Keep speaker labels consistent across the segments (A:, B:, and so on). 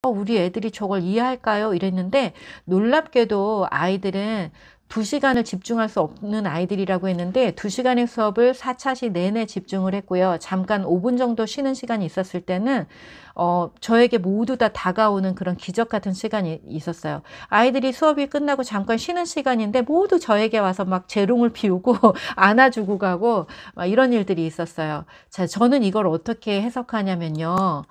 A: 우리 애들이 저걸 이해할까요? 이랬는데 놀랍게도 아이들은 2시간을 집중할 수 없는 아이들이라고 했는데 2시간의 수업을 4차시 내내 집중을 했고요. 잠깐 5분 정도 쉬는 시간이 있었을 때는 저에게 모두 다 다가오는 그런 기적 같은 시간이 있었어요. 아이들이 수업이 끝나고 잠깐 쉬는 시간인데 모두 저에게 와서 막 재롱을 피우고 안아주고 가고 막 이런 일들이 있었어요. 자, 저는 이걸 어떻게 해석하냐면요.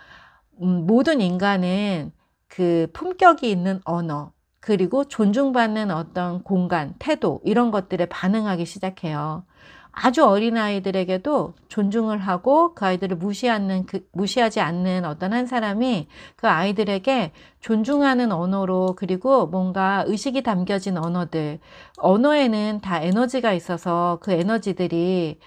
A: 모든 인간은 그 품격이 있는 언어, 그리고 존중받는 어떤 공간, 태도, 이런 것들에 반응하기 시작해요. 아주 어린 아이들에게도 존중을 하고 그 아이들을 무시하지 않는 어떤 한 사람이 그 아이들에게 존중하는 언어로, 그리고 뭔가 의식이 담겨진 언어들, 언어에는 다 에너지가 있어서 그 에너지들이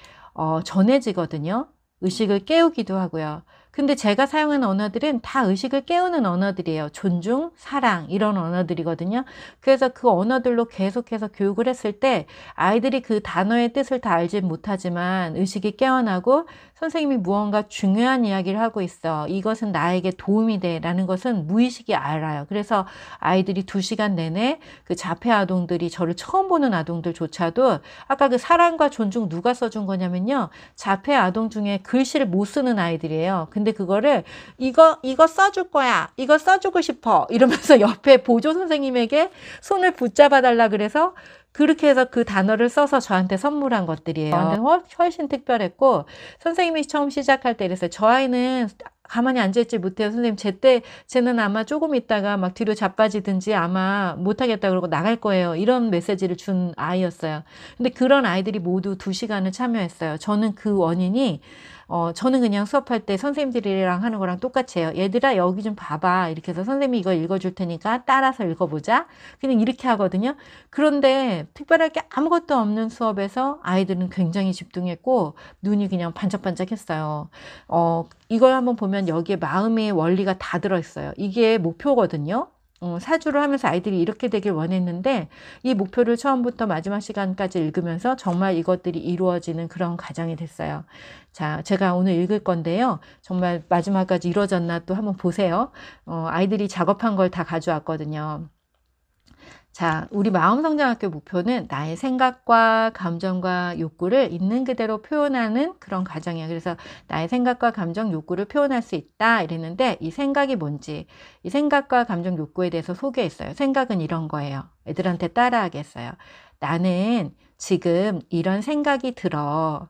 A: 전해지거든요. 의식을 깨우기도 하고요. 근데 제가 사용하는 언어들은 다 의식을 깨우는 언어들이에요. 존중, 사랑, 이런 언어들이거든요. 그래서 그 언어들로 계속해서 교육을 했을 때 아이들이 그 단어의 뜻을 다 알지 못하지만 의식이 깨어나고 선생님이 무언가 중요한 이야기를 하고 있어. 이것은 나에게 도움이 돼. 라는 것은 무의식이 알아요. 그래서 아이들이 2시간 내내 그 자폐 아동들이 저를 처음 보는 아동들조차도 아까 그 사랑과 존중 누가 써준 거냐면요. 자폐 아동 중에 글씨를 못 쓰는 아이들이에요. 근데 그거를 이거 써줄 거야. 이거 써주고 싶어. 이러면서 옆에 보조 선생님에게 손을 붙잡아 달라 그래서 그렇게 해서 그 단어를 써서 저한테 선물한 것들이에요. 저한테는 훨씬 특별했고 선생님이 처음 시작할 때 이랬어요. 저 아이는 가만히 앉아있지 못해요. 선생님, 쟤는 아마 조금 있다가 막 뒤로 자빠지든지 아마 못하겠다 그러고 나갈 거예요. 이런 메시지를 준 아이였어요. 근데 그런 아이들이 모두 2시간을 참여했어요. 저는 그 원인이 저는 그냥 수업할 때 선생님들이랑 하는 거랑 똑같이 해요. 얘들아, 여기 좀 봐봐. 이렇게 해서 선생님이 이거 읽어줄 테니까 따라서 읽어보자. 그냥 이렇게 하거든요. 그런데 특별할 게 아무것도 없는 수업에서 아이들은 굉장히 집중했고 눈이 그냥 반짝반짝했어요. 이걸 한번 보면 여기에 마음의 원리가 다 들어있어요. 이게 목표거든요. 사주를 하면서 아이들이 이렇게 되길 원했는데 이 목표를 처음부터 마지막 시간까지 읽으면서 정말 이것들이 이루어지는 그런 과정이 됐어요. 자, 제가 오늘 읽을 건데요. 정말 마지막까지 이루어졌나 또 한번 보세요. 아이들이 작업한 걸 다 가져왔거든요. 자, 우리 마음성장학교 목표는 나의 생각과 감정과 욕구를 있는 그대로 표현하는 그런 과정이에요. 그래서 나의 생각과 감정, 욕구를 표현할 수 있다 이랬는데 이 생각이 뭔지, 이 생각과 감정, 욕구에 대해서 소개했어요. 생각은 이런 거예요. 애들한테 따라하겠어요. 나는 지금 이런 생각이 들어.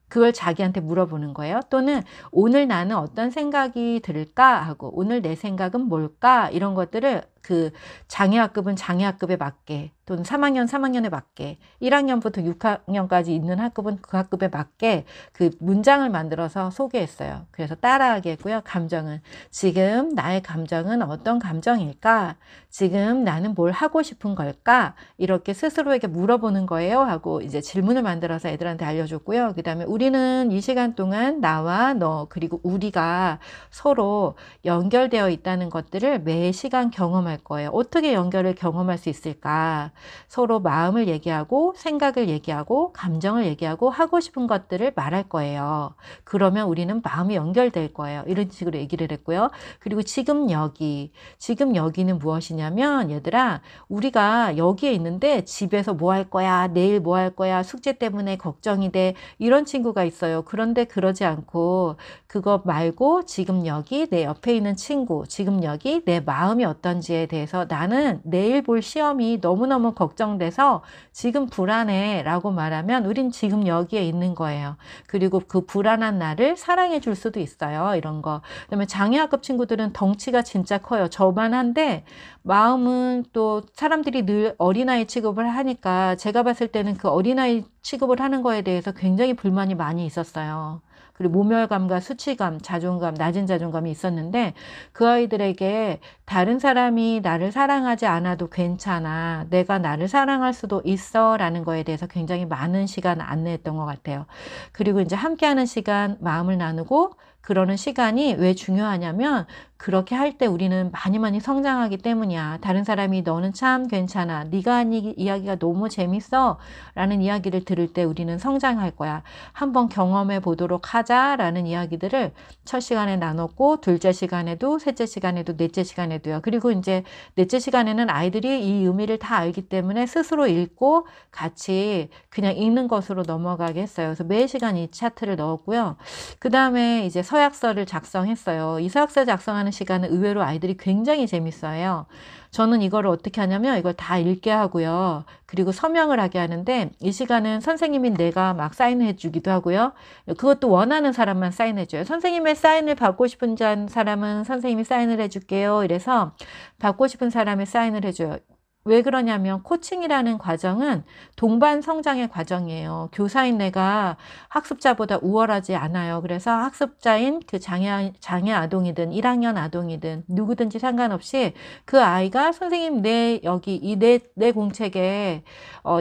A: 그걸 자기한테 물어보는 거예요. 또는 오늘 나는 어떤 생각이 들까 하고 오늘 내 생각은 뭘까 이런 것들을 그 장애학급은 장애학급에 맞게 또는 3학년 3학년에 맞게 1학년부터 6학년까지 있는 학급은 그 학급에 맞게 그 문장을 만들어서 소개했어요. 그래서 따라하게 했고요. 감정은 지금 나의 감정은 어떤 감정일까? 지금 나는 뭘 하고 싶은 걸까? 이렇게 스스로에게 물어보는 거예요 하고 이제 질문을 만들어서 애들한테 알려줬고요. 그 다음에 우리는 이 시간 동안 나와 너 그리고 우리가 서로 연결되어 있다는 것들을 매 시간 경험할 거예요. 어떻게 연결을 경험할 수 있을까? 서로 마음을 얘기하고 생각을 얘기하고 감정을 얘기하고 하고 싶은 것들을 말할 거예요. 그러면 우리는 마음이 연결될 거예요. 이런 식으로 얘기를 했고요. 그리고 지금 여기는 무엇이냐면 얘들아 우리가 여기에 있는데 집에서 뭐 할 거야? 내일 뭐 할 거야? 숙제 때문에 걱정이 돼. 이런 친구가 있어요. 그런데 그러지 않고 그거 말고 지금 여기 내 옆에 있는 친구, 지금 여기 내 마음이 어떤지에 대해서 나는 내일 볼 시험이 너무너무 걱정돼서 지금 불안해 라고 말하면 우린 지금 여기에 있는 거예요. 그리고 그 불안한 나를 사랑해 줄 수도 있어요. 이런 거. 그다음에 장애학급 친구들은 덩치가 진짜 커요. 저만한데 마음은 또 사람들이 늘 어린아이 취급을 하니까 제가 봤을 때는 그 어린아이 취급을 하는 거에 대해서 굉장히 불만이 많이 있었어요. 그리고 모멸감과 수치감, 자존감, 낮은 자존감이 있었는데 그 아이들에게 다른 사람이 나를 사랑하지 않아도 괜찮아. 내가 나를 사랑할 수도 있어. 라는 거에 대해서 굉장히 많은 시간 안내했던 것 같아요. 그리고 이제 함께하는 시간, 마음을 나누고 그러는 시간이 왜 중요하냐면 그렇게 할 때 우리는 많이 성장하기 때문이야. 다른 사람이 너는 참 괜찮아. 네가 한 이야기가 너무 재밌어. 라는 이야기를 들을 때 우리는 성장할 거야. 한번 경험해 보도록 하자라는 이야기들을 첫 시간에 나눴고 둘째 시간에도 셋째 시간에도 넷째 시간에도요. 그리고 이제 넷째 시간에는 아이들이 이 의미를 다 알기 때문에 스스로 읽고 같이 그냥 읽는 것으로 넘어가게 했어요. 그래서 매 시간 이 차트를 넣었고요. 그 다음에 이제 서약서를 작성했어요. 이 서약서 작성하는 시간은 의외로 아이들이 굉장히 재밌어요. 저는 이거를 어떻게 하냐면 이걸 다 읽게 하고요. 그리고 서명을 하게 하는데 이 시간은 선생님인 내가 막 사인해 주기도 하고요. 그것도 원하는 사람만 사인해 줘요. 선생님의 사인을 받고 싶은 사람은 선생님이 사인을 해 줄게요. 이래서 받고 싶은 사람의 사인을 해줘요. 왜 그러냐면 코칭이라는 과정은 동반 성장의 과정이에요. 교사인 내가 학습자보다 우월하지 않아요. 그래서 학습자인 그 장애 아동이든 1학년 아동이든 누구든지 상관없이 그 아이가 선생님 여기 내 공책에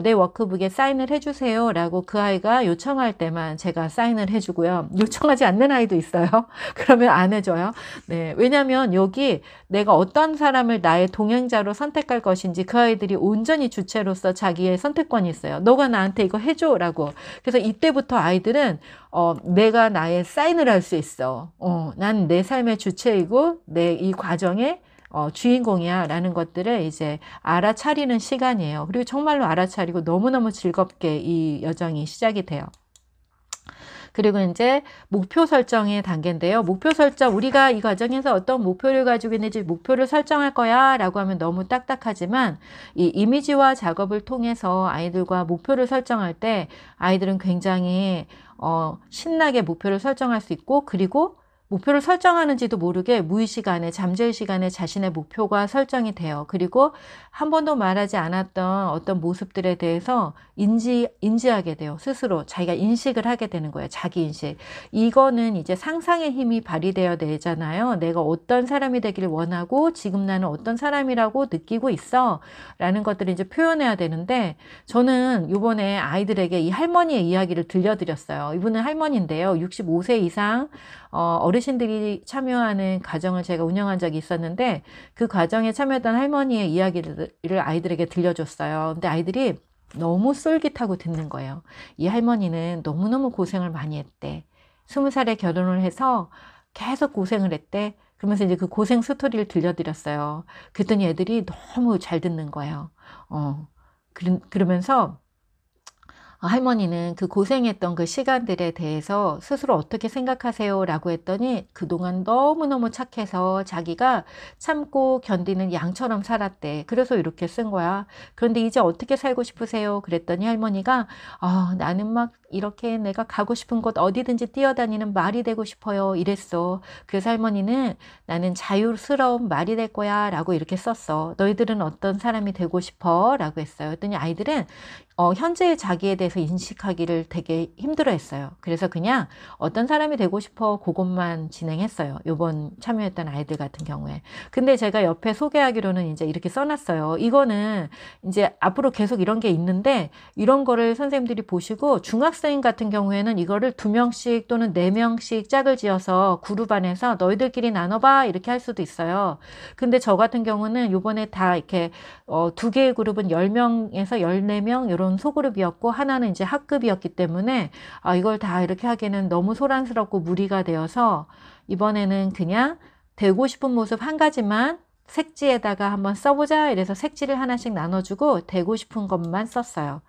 A: 내 워크북에 사인을 해주세요 라고 그 아이가 요청할 때만 제가 사인을 해주고요. 요청하지 않는 아이도 있어요. 그러면 안 해줘요. 네, 왜냐면 여기 내가 어떤 사람을 나의 동행자로 선택할 것인지 그 아이들이 온전히 주체로서 자기의 선택권이 있어요. 너가 나한테 이거 해줘 라고. 그래서 이때부터 아이들은 내가 나의 사인을 할 수 있어. 난 내 삶의 주체이고 내 이 과정에 주인공이야 라는 것들을 이제 알아차리는 시간이에요. 그리고 정말로 알아차리고 너무너무 즐겁게 이 여정이 시작이 돼요. 그리고 이제 목표 설정의 단계인데요. 목표 설정, 우리가 이 과정에서 어떤 목표를 가지고 있는지 목표를 설정할 거야 라고 하면 너무 딱딱하지만 이 이미지화 작업을 통해서 아이들과 목표를 설정할 때 아이들은 굉장히 신나게 목표를 설정할 수 있고 그리고 목표를 설정하는지도 모르게 무의식 안에 잠재의 시간에 자신의 목표가 설정이 돼요. 그리고 한 번도 말하지 않았던 어떤 모습들에 대해서 인지하게 돼요. 스스로 자기가 인식을 하게 되는 거예요. 자기 인식. 이거는 이제 상상의 힘이 발휘되어야 되잖아요. 내가 어떤 사람이 되기를 원하고 지금 나는 어떤 사람이라고 느끼고 있어 라는 것들을 이제 표현해야 되는데 저는 이번에 아이들에게 이 할머니의 이야기를 들려드렸어요. 이분은 할머니인데요. 65세 이상 어르신들이 참여하는 가정을 제가 운영한 적이 있었는데 그 가정에 참여했던 할머니의 이야기를 아이들에게 들려줬어요. 근데 아이들이 너무 쏠깃하고 듣는 거예요. 이 할머니는 너무너무 고생을 많이 했대. 20살에 결혼을 해서 계속 고생을 했대. 그러면서 이제 그 고생 스토리를 들려드렸어요. 그랬더니 애들이 너무 잘 듣는 거예요. 그러면서 할머니는 그 고생했던 그 시간들에 대해서 스스로 어떻게 생각하세요? 라고 했더니 그동안 너무너무 착해서 자기가 참고 견디는 양처럼 살았대. 그래서 이렇게 쓴 거야. 그런데 이제 어떻게 살고 싶으세요? 그랬더니 할머니가 나는 막 이렇게 내가 가고 싶은 곳 어디든지 뛰어다니는 말이 되고 싶어요. 이랬어. 그래서 할머니는 나는 자유스러운 말이 될 거야. 라고 이렇게 썼어. 너희들은 어떤 사람이 되고 싶어? 라고 했어요. 그랬더니 아이들은 현재의 자기에 대해서 인식하기를 되게 힘들어 했어요. 그래서 그냥 어떤 사람이 되고 싶어 그것만 진행했어요. 요번 참여했던 아이들 같은 경우에. 근데 제가 옆에 소개하기로는 이제 이렇게 써놨어요. 이거는 이제 앞으로 계속 이런 게 있는데 이런 거를 선생님들이 보시고 중학생 같은 경우에는 이거를 2명씩 또는 4명씩 짝을 지어서 그룹 안에서 너희들끼리 나눠봐 이렇게 할 수도 있어요. 근데 저 같은 경우는 요번에 다 이렇게 2개의 그룹은 10명에서 14명 이런 소그룹이었고 하나는 이제 학급이었기 때문에 이걸 다 이렇게 하기에는 너무 소란스럽고 무리가 되어서 이번에는 그냥 되고 싶은 모습 한 가지만 색지에다가 한번 써보자 이래서 색지를 하나씩 나눠주고 되고 싶은 것만 썼어요.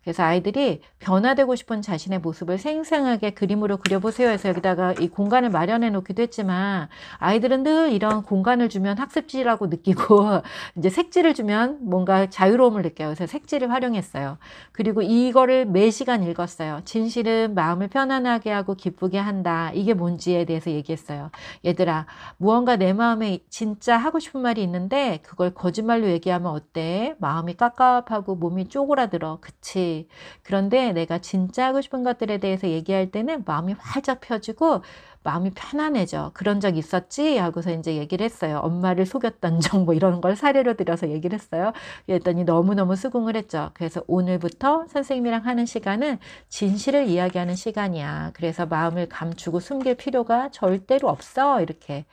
A: 그래서 아이들이 변화되고 싶은 자신의 모습을 생생하게 그림으로 그려보세요 해서 여기다가 이 공간을 마련해 놓기도 했지만 아이들은 늘 이런 공간을 주면 학습지라고 느끼고 이제 색지를 주면 뭔가 자유로움을 느껴요. 그래서 색지를 활용했어요. 그리고 이거를 매 시간 읽었어요. 진실은 마음을 편안하게 하고 기쁘게 한다. 이게 뭔지에 대해서 얘기했어요. 얘들아, 무언가 내 마음에 진짜 하고 싶은 말이 있는데 그걸 거짓말로 얘기하면 어때? 마음이 깝깝하고 몸이 쪼그라들어. 그치? 그런데 내가 진짜 하고 싶은 것들에 대해서 얘기할 때는 마음이 활짝 펴지고 마음이 편안해져. 그런 적 있었지? 하고서 이제 얘기를 했어요. 엄마를 속였던 적 뭐 이런 걸 사례로 들어서 얘기를 했어요. 그랬더니 너무너무 수긍을 했죠. 그래서 오늘부터 선생님이랑 하는 시간은 진실을 이야기하는 시간이야. 그래서 마음을 감추고 숨길 필요가 절대로 없어. 이렇게.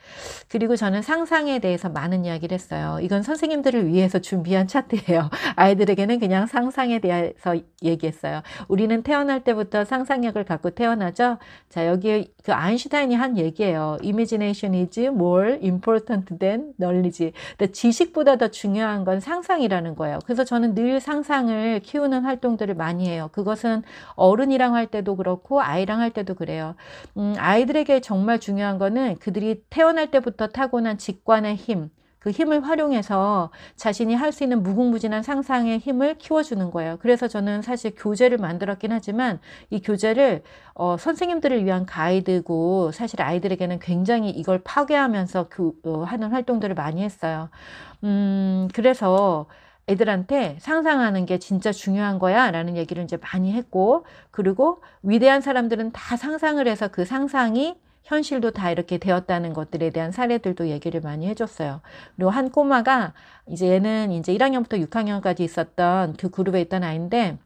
A: 그리고 저는 상상에 대해서 많은 이야기를 했어요. 이건 선생님들을 위해서 준비한 차트예요. 아이들에게는 그냥 상상에 대해서 얘기했어요. 우리는 태어날 때부터 상상력을 갖고 태어나죠. 자, 여기 그 아인슈타인이 한 얘기예요. Imagination is more important than knowledge. 지식보다 더 중요한 건 상상이라는 거예요. 그래서 저는 늘 상상을 키우는 활동들을 많이 해요. 그것은 어른이랑 할 때도 그렇고 아이랑 할 때도 그래요. 아이들에게 정말 중요한 거는 그들이 태어날 때부터 타고난 직관의 힘, 그 힘을 활용해서 자신이 할 수 있는 무궁무진한 상상의 힘을 키워주는 거예요. 그래서 저는 사실 교재를 만들었긴 하지만 이 교재를 선생님들을 위한 가이드고 사실 아이들에게는 굉장히 이걸 파괴하면서 하는 활동들을 많이 했어요. 그래서 애들한테 상상하는 게 진짜 중요한 거야 라는 얘기를 이제 많이 했고, 그리고 위대한 사람들은 다 상상을 해서 그 상상이 현실도 다 이렇게 되었다는 것들에 대한 사례들도 얘기를 많이 해줬어요. 그리고 한 꼬마가 얘는 이제 1학년부터 6학년까지 있었던 그 그룹에 있던 아이인데,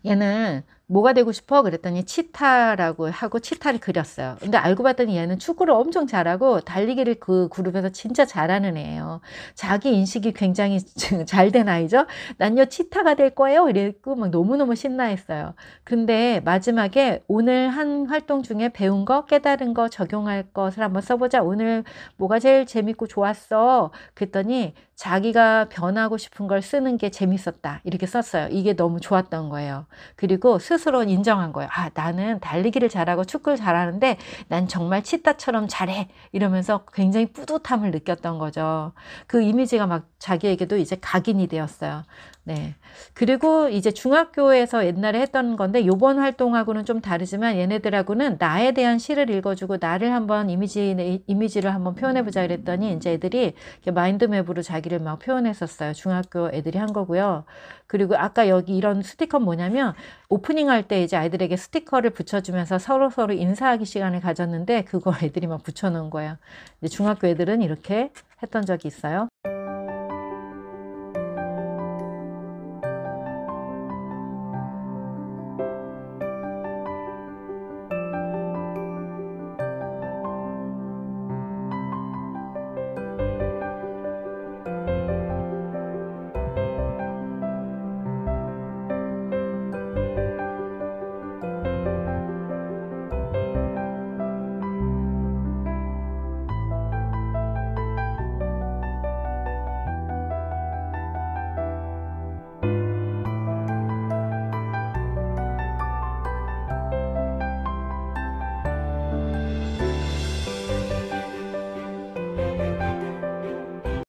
A: 얘는 뭐가 되고 싶어? 그랬더니 치타라고 하고 치타를 그렸어요. 근데 알고 봤더니 얘는 축구를 엄청 잘하고 달리기를 그 그룹에서 진짜 잘하는 애예요. 자기 인식이 굉장히 잘 된 아이죠. 난요 치타가 될 거예요. 이랬고 막 너무너무 신나했어요. 근데 마지막에 오늘 한 활동 중에 배운 거, 깨달은 거, 적용할 것을 한번 써보자. 오늘 뭐가 제일 재밌고 좋았어? 그랬더니 자기가 변하고 싶은 걸 쓰는 게 재밌었다. 이렇게 썼어요. 이게 너무 좋았던 거예요. 그리고 스스로 인정한 거예요. 아, 나는 달리기를 잘하고 축구를 잘하는데 난 정말 치타처럼 잘해. 이러면서 굉장히 뿌듯함을 느꼈던 거죠. 그 이미지가 막 자기에게도 이제 각인이 되었어요. 네. 그리고 이제 중학교에서 옛날에 했던 건데 요번 활동하고는 좀 다르지만 얘네들하고는 나에 대한 시를 읽어주고 나를 한번 이미지를 한번 표현해보자 그랬더니 이제 애들이 마인드맵으로 자기를 막 표현했었어요. 중학교 애들이 한 거고요. 그리고 아까 여기 이런 스티커 뭐냐면 오프닝 할 때 이제 아이들에게 스티커를 붙여주면서 서로 인사하기 시간을 가졌는데 그거 애들이 막 붙여놓은 거예요. 이제 중학교 애들은 이렇게 했던 적이 있어요.